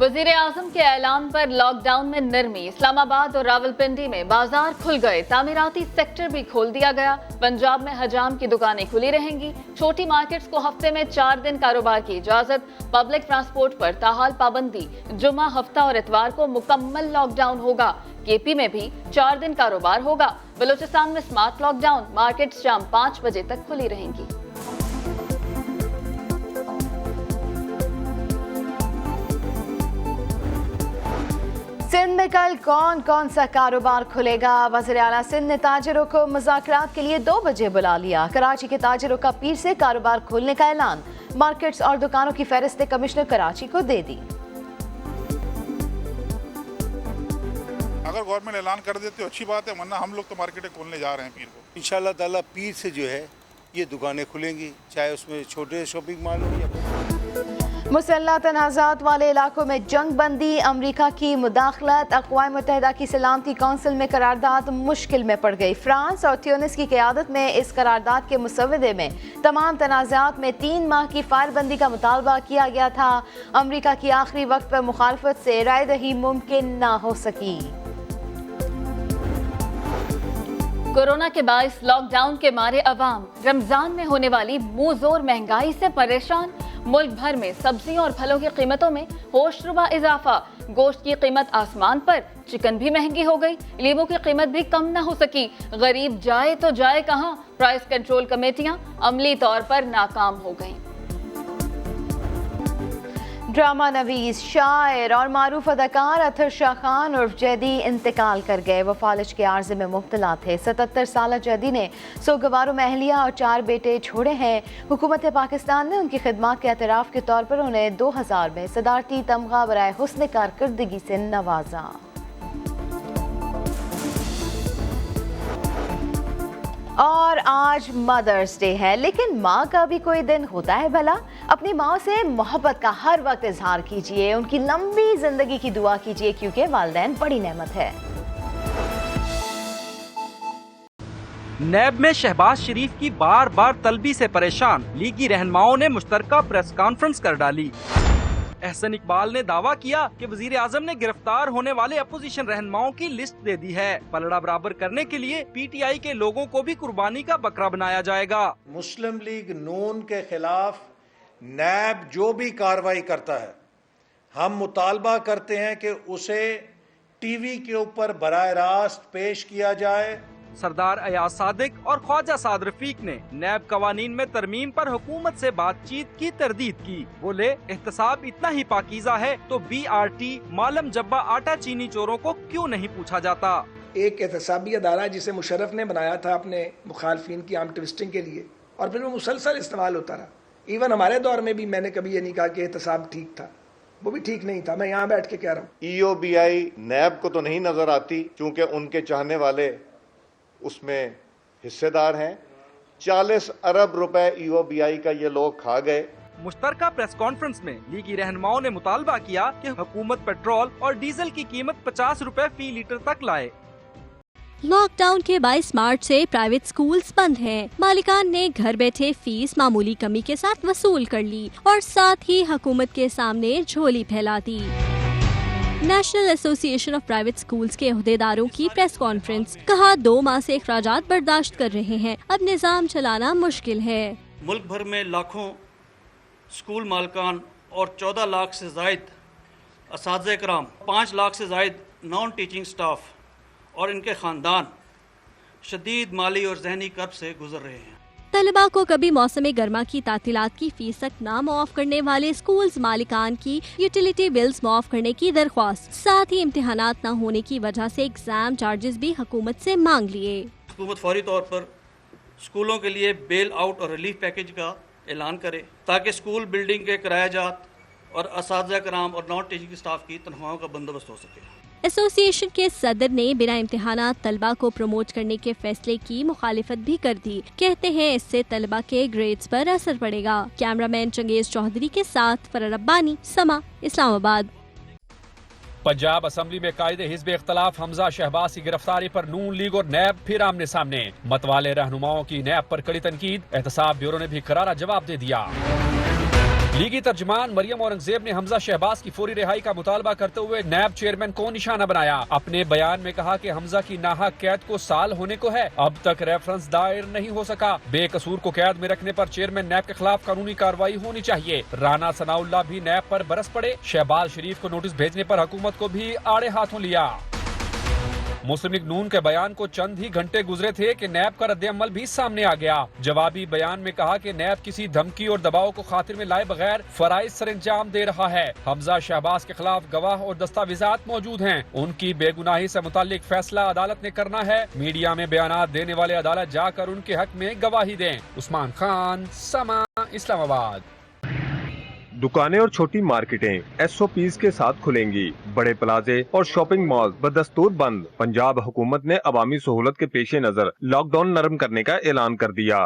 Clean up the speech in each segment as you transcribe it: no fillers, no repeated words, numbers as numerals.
वजीर आजम के ऐलान पर लॉकडाउन में नरमी। इस्लामाबाद और रावलपिंडी में बाजार खुल गए, तामीराती सेक्टर भी खोल दिया गया। पंजाब में हजाम की दुकानें खुली रहेंगी। छोटी मार्केट्स को हफ्ते में 4 दिन कारोबार की इजाजत। पब्लिक ट्रांसपोर्ट पर ताहाल पाबंदी। जुमा, हफ्ता और इतवार को मुकम्मल लॉकडाउन होगा। केपी में भी 4 दिन कारोबार होगा। बलूचिस्तान में स्मार्ट लॉकडाउन, मार्केट्स शाम 5 बजे तक खुली रहेंगी। सिंध में कल कौन कौन सा कारोबार खुलेगा? वज़ीर आला सिंध ने ताजिरों को मुज़ाकरात के लिए 2 बजे बुला लिया। कराची के ताजिरों का पीर से कारोबार खोलने का ऐलान। मार्केट्स और दुकानों की फहरिस्त कमिश्नर कराची को दे दी। अगर गवर्नमेंट ऐलान कर देते तो अच्छी बात है, वरना हम लोग तो मार्केटें खोलने जा रहे हैं पीर को। इंशाअल्लाह ताला पीर से जो है ये दुकानें खुलेंगी, चाहे उसमें छोटे शॉपिंग मॉल हो या मुसल्लह तनाज़ात वाले इलाकों में जंग बंदी, अमरीका की मुदाखलत, अक़वाम मुत्तहिदा की सलामती कौंसिल में करारदाद मुश्किल में पड़ गई। फ्रांस और ट्यूनिस की क़यादत में इस करारदाद के मुसव्वदे में तमाम तनाज़ात में 3 माह की फायरबंदी का मुतालबा किया गया था। अमरीका की आखिरी वक्त पर मुखालफत से राय दही मुमकिन ना हो सकी। कोरोना के बाइस लॉकडाउन के मारे अवाम रमजान में होने वाली मुंह जोर महंगाई से परेशान। मुल्क भर में सब्जियों और फलों की कीमतों में होशरुबा इजाफा। गोश्त की कीमत आसमान पर, चिकन भी महंगी हो गई। लीमू की कीमत भी कम ना हो सकी। गरीब जाए तो जाए कहां? प्राइस कंट्रोल कमेटियां अमली तौर पर नाकाम हो गईं। ड्रामा नवीस, शायर और मारूफ अदाकार अतर शाह खान उर्फ जैदी इंतकाल कर गए। वो फालिज के आर्जे में मुब्तला थे। 77 साल जैदी ने सोगवारों में अहलिया और 4 बेटे छोड़े हैं। हुकूमत पाकिस्तान ने उनकी खिदमत के एतराफ़ के तौर पर उन्हें 2000 में सदारती तमगा बराए हुस्न कारकर्दगी से नवाजा। और आज मदर्स डे है, लेकिन माँ का भी कोई दिन होता है भला? अपनी माँ से मोहब्बत का हर वक्त इजहार कीजिए, उनकी लंबी जिंदगी की दुआ कीजिए, क्योंकि वालिदैन बड़ी नेमत है। नैब में शहबाज शरीफ की बार बार तलबी से परेशान लीगी रहनुमाओं ने मुश्तरका प्रेस कॉन्फ्रेंस कर डाली। एहसन इकबाल ने दावा किया कि वजीर आजम ने गिरफ्तार होने वाले अपोजिशन रहनुमाओं की लिस्ट दे दी है। पलड़ा बराबर करने के लिए पीटीआई के लोगों को भी कुर्बानी का बकरा बनाया जाएगा। मुस्लिम लीग नून के खिलाफ नैब जो भी कार्रवाई करता है, हम मुतालबा करते हैं कि उसे टीवी के ऊपर बराह रास्त पेश किया जाए। सरदार अयाज सादिक और ख्वाजा साद रफीक ने नैब कवानीन में तरमीम पर हुकूमत से बातचीत की तरदीद की। बोले, एहतसाब इतना ही पाकीज़ा है तो BRT मालम जब्बा आटा चीनी चोरों को क्यों नहीं पूछा जाता? एक एहतसाबी अदारा जिसे मुशर्रफ ने बनाया था अपने मुखालफिन की आर्म ट्विस्टिंग के लिए, और फिर वो मुसलसल इस्तेमाल होता रहा। इवन हमारे दौर में भी मैंने कभी ये नहीं कहा कि एहतसाब ठीक था, वो भी ठीक नहीं था। मैं यहाँ बैठ के कह रहा हूँ EOBI नैब को तो नहीं नजर आती, क्योंकि उनके चाहने वाले उसमें हिस्सेदार हैं। 40 अरब रुपए EOBI का ये लोग खा गए। मुश्तरका प्रेस कॉन्फ्रेंस में लीगी रहनुमाओं ने मुतालबा किया कि हुकूमत पेट्रोल और डीजल की कीमत 50 रुपए फी लीटर तक लाए। लॉकडाउन के 22 मार्च से प्राइवेट स्कूल्स बंद हैं। मालिकान ने घर बैठे फीस मामूली कमी के साथ वसूल कर ली और साथ ही हुकूमत के सामने झोली फैला दी। National Association of Private Schools के अहदेदारों की प्रेस कॉन्फ्रेंस। कहा, 2 माह से अखराजात बर्दाश्त कर रहे हैं, अब निज़ाम चलाना मुश्किल है। मुल्क भर में लाखों स्कूल मालकान और 14 लाख से जायद असातिज़े कराम, 5 लाख से जायद नॉन टीचिंग स्टाफ और इनके ख़ानदान शदीद माली और जहनी कर्ब से गुजर रहे हैं। तलबा को कभी मौसम गर्मा की तातीलात की फीस तक ना मुआफ करने वाले स्कूल्स मालिकान की यूटिलिटी बिल्स मुआफ करने की दरख्वास्त। साथ ही इम्तिहानात न होने की वजह से एग्जाम चार्जेस भी हुकूमत से मांग लिए। हुकूमत फौरी तौर पर स्कूलों के लिए बेल आउट और रिलीफ पैकेज का ऐलान करे, ताकि स्कूल बिल्डिंग के किरायाजात और असातिज़ा कराम और नॉन टीचिंग स्टाफ की तनख्वाहों का बंदोबस्त हो सके। एसोसिएशन के सदर ने बिना इम्तिहानात तलबा को प्रमोट करने के फैसले की मुखालिफत भी कर दी। कहते हैं इससे तलबा के ग्रेड्स पर असर पड़ेगा। कैमरामैन चंगेज चौधरी के साथ फरार रब्बानी, समा, इस्लामाबाद। पंजाब असम्बली में कायदे हिज़्ब इख्तलाफ हमजा शहबाज की गिरफ्तारी पर नून लीग और नैब फिर आमने सामने। मतवाले रहनुमाओं की नैब पर कड़ी तनकीद। एहतसाब ब्यूरो ने भी करारा जवाब दे दिया। लीगी तर्जमान मरियम औरंगजेब ने हमजा शहबाज की फौरी रिहाई का मुतालबा करते हुए नैब चेयरमैन को निशाना बनाया। अपने बयान में कहा कि हमजा की नाहक कैद को साल होने को है, अब तक रेफरेंस दायर नहीं हो सका। बेकसूर को कैद में रखने पर चेयरमैन नैब के खिलाफ कानूनी कार्रवाई होनी चाहिए। राना सनाउल्लाह भी नैब पर बरस पड़े। शहबाज शरीफ को नोटिस भेजने पर हुकूमत को भी आड़े हाथों लिया। मुस्लिम लीग नून के बयान को चंद ही घंटे गुजरे थे कि नैब का रद्द-ए-अमल भी सामने आ गया। जवाबी बयान में कहा कि नैब किसी धमकी और दबाव को खातिर में लाए बगैर फराइज सरंजाम दे रहा है। हमजा शहबाज के खिलाफ गवाह और दस्तावेजात मौजूद हैं। उनकी बेगुनाही से मुताल्लिक फैसला अदालत ने करना है। मीडिया में बयानात देने वाले अदालत जाकर उनके हक में गवाही दें। उस्मान खान, समा, इस्लामाबाद। दुकानें और छोटी मार्केटें SOPs के साथ खुलेंगी। बड़े प्लाजे और शॉपिंग मॉल बदस्तूर बंद। पंजाब हुकूमत ने अवामी सहूलत के पेश नजर लॉकडाउन नरम करने का ऐलान कर दिया।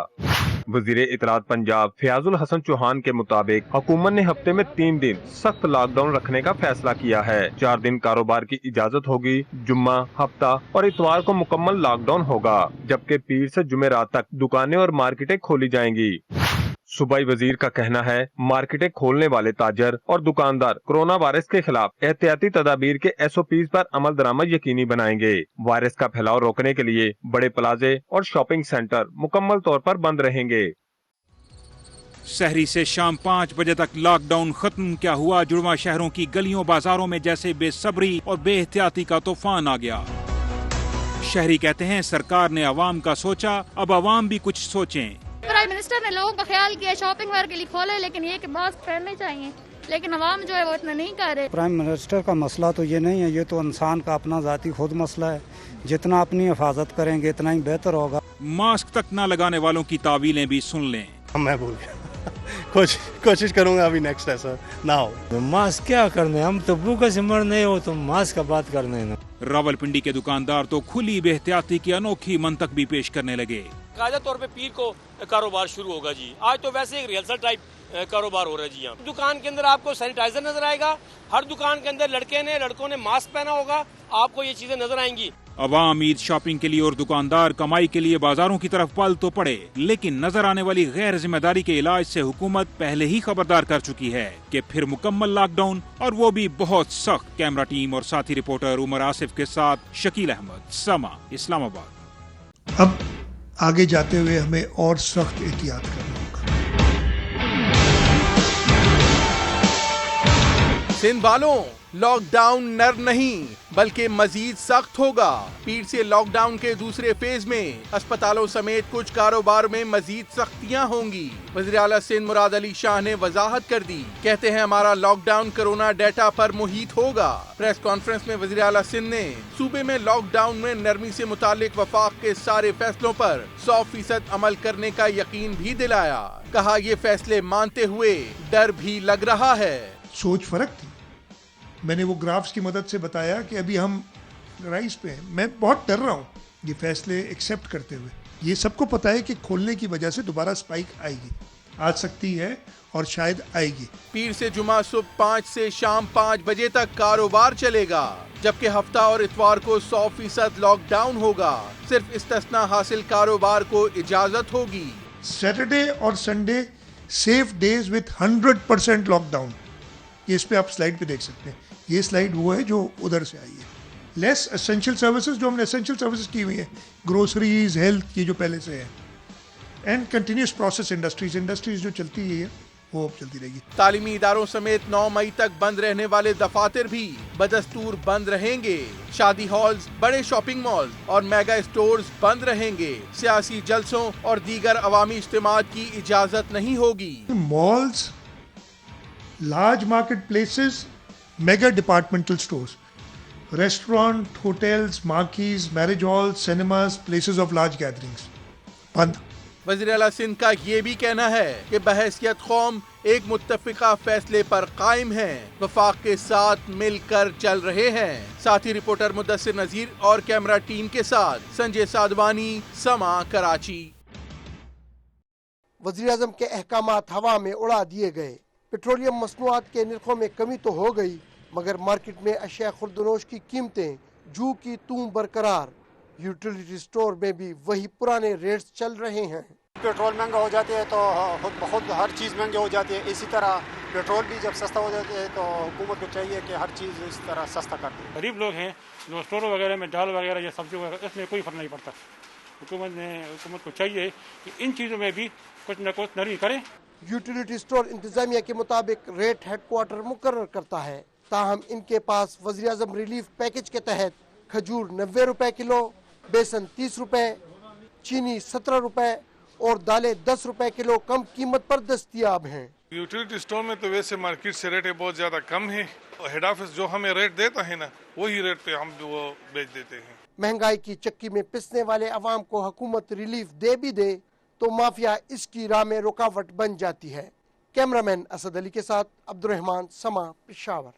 वजीर इत्तलात पंजाब फयाजुल हसन चौहान के मुताबिक हुकूमत ने हफ्ते में 3 दिन सख्त लॉकडाउन रखने का फैसला किया है। 4 दिन कारोबार की इजाजत होगी। जुम्मा, हफ्ता और इतवार को मुकम्मल लॉकडाउन होगा, जबकि पीर से जुमेरात तक दुकानें और मार्केटें खोली जाएंगी। सूबाई वजीर का कहना है मार्केटें खोलने वाले ताजर और दुकानदार कोरोना वायरस के खिलाफ एहतियाती तदाबीर के SOPs पर अमल दरामद यकीनी बनाएंगे। वायरस का फैलाव रोकने के लिए बड़े प्लाजे और शॉपिंग सेंटर मुकम्मल तौर पर बंद रहेंगे। सहरी से शाम 5 बजे तक लॉकडाउन खत्म। क्या हुआ? जुड़वा शहरों की गलियों बाजारों में जैसे बेसब्री और बेएहतियाती का तूफान आ गया। शहरी कहते हैं सरकार ने अवाम का सोचा, अब अवाम भी कुछ सोचें। प्राइम मिनिस्टर ने लोगों का ख्याल किया, शॉपिंग वगैरह के लिए खोला है, लेकिन ये कि मास्क पहनने चाहिए, लेकिन अवाम जो है वो इतना नहीं कर रहे। प्राइम मिनिस्टर का मसला तो ये नहीं है, ये तो इंसान का अपना ज़ाती खुद मसला है। जितना अपनी हिफाजत करेंगे इतना ही बेहतर होगा। मास्क तक न लगाने वालों की तावीलें भी सुन लें। मैं भूल गया। कोशिश करूंगा अभी नेक्स्ट ऐसा ना हो। तो मास्क क्या करने, हम तो भूखे से मर नहीं हो, तो मास्क का बात करने ना। रावलपिंडी के दुकानदार तो खुली बेहतियाती की अनोखी मंतक भी पेश करने लगे। कायदा तौर पे पीर को कारोबार शुरू होगा जी। आज तो वैसे एक रिहर्सल टाइप कारोबार हो रहा है जी। यहाँ दुकान के अंदर आपको सैनिटाइजर नजर आएगा, हर दुकान के अंदर लड़कों ने मास्क पहना होगा, आपको ये चीजें नजर आएंगी। अवाम ईद शॉपिंग के लिए और दुकानदार कमाई के लिए बाजारों की तरफ पल तो पड़े, लेकिन नजर आने वाली गैर जिम्मेदारी के इलाज से हुकूमत पहले ही खबरदार कर चुकी है कि फिर मुकम्मल लॉकडाउन, और वो भी बहुत सख्त। कैमरा टीम और साथी रिपोर्टर उमर आसिफ के साथ शकील अहमद, समा, इस्लामाबाद। अब आगे जाते हुए हमें और सख्त एहतियात करना होगा। सिंध वालों, लॉकडाउन नर नहीं बल्कि मजीद सख्त होगा। पीर से लॉकडाउन के दूसरे फेज में अस्पतालों समेत कुछ कारोबार में मजीद सख्तियां होंगी। वज़ीर आला सिंध मुराद अली शाह ने वजाहत कर दी। कहते हैं हमारा लॉकडाउन कोरोना डेटा पर मुहित होगा। प्रेस कॉन्फ्रेंस में वज़ीर आला सिंध ने सूबे में लॉकडाउन में नरमी से मुतालिक वफाक के सारे फैसलों पर 100% अमल करने का यकीन भी दिलाया। कहा ये फैसले मानते हुए डर भी लग रहा है। सोच फर्क थी। मैंने वो ग्राफ्स की मदद से बताया कि अभी हम राइज पे हैं। मैं बहुत डर रहा हूँ ये फैसले एक्सेप्ट करते हुए। ये सबको पता है कि खोलने की वजह से दोबारा स्पाइक आएगी, आ सकती है और शायद आएगी। पीर से जुमा सुबह 5 से शाम 5 बजे तक कारोबार चलेगा, जबकि हफ्ता और इतवार को 100% लॉकडाउन होगा। सिर्फ इस्तिस्ना हासिल कारोबार को इजाजत होगी। सैटरडे और Sunday safe days with 100% lockdown. ये इस पे आप स्लाइड पे देख सकते हैं। ये स्लाइड वो है जो उधर से आई है। लेस एसेंशियल सर्विसेज, जो हमने एसेंशियल सर्विसेज की हुई है, ग्रोसरीज, हेल्थ की जो पहले से है, एंड कंटिन्यूस प्रोसेस इंडस्ट्रीज जो चलती है वो अब चलती रहेगी। तालीमी इदारों समेत 9 मई तक बंद रहने वाले दफातर भी बदस्तूर बंद रहेंगे। शादी हॉल्स, बड़े शॉपिंग मॉल और मेगा स्टोर्स बंद रहेंगे। सियासी जलसों और दीगर अवामी इज्तिमात की इजाजत नहीं होगी। Malls, large market places, mega departmental stores, restaurant, hotels, marquees, marriage hall, cinemas, places of large gatherings बंद। वज़ीर आला सिंध का ये भी कहना है कि बहैसियत कौम एक मुत्तफिका फैसले पर कायम है, वफाक के साथ मिलकर चल रहे हैं। साथी रिपोर्टर मुदस्सिर नजीर और कैमरा टीम के साथ संजय साधवानी, समा, कराची। वज़ीर आज़म के अहकामात हवा में उड़ा दिए गए। पेट्रोलियम मसनूआत के निर्खों में कमी तो हो गई, मगर मार्केट में अशिया खुर्दनोश की कीमतें जू की तू बरकरार। यूटिलिटी स्टोर में भी वही पुराने रेट्स चल रहे हैं। पेट्रोल महंगा हो जाती है तो खुद हर चीज़ महंगी हो जाती है। इसी तरह पेट्रोल भी जब सस्ता हो जाता है तो हुकूमत को चाहिए कि हर चीज़ इस तरह सस्ता कर दे। गरीब लोग हैं जो स्टोरों वगैरह में दाल वगैरह या सब्जी वगैरह इसमें कोई फर्क नहीं पड़ता। हुकूमत को चाहिए कि इन चीज़ों में भी कुछ न कुछ नरमी करें। यूटिलिटी स्टोर इंतजामिया के मुताबिक रेट हेडक्वार्टर मुकर्रर करता है, ताहम इनके पास वज़ीर आज़म रिलीफ पैकेज के तहत खजूर 90 रुपए किलो, बेसन 30 रुपए, चीनी 17 रुपए और दालें 10 रुपए किलो कम कीमत पर दस्तयाब हैं। यूटिलिटी स्टोर में तो वैसे मार्केट से रेट बहुत ज़्यादा कम है। हेड ऑफिस जो हमें रेट देता है ना, वही रेट पे हम वो बेच देते हैं। महंगाई की चक्की में पिसने वाले अवाम को हुकूमत रिलीफ दे भी दे तो माफिया इसकी राह में रुकावट बन जाती है। कैमरामैन असद अली के साथ अब्दुर्रहमान, समा, पेशावर।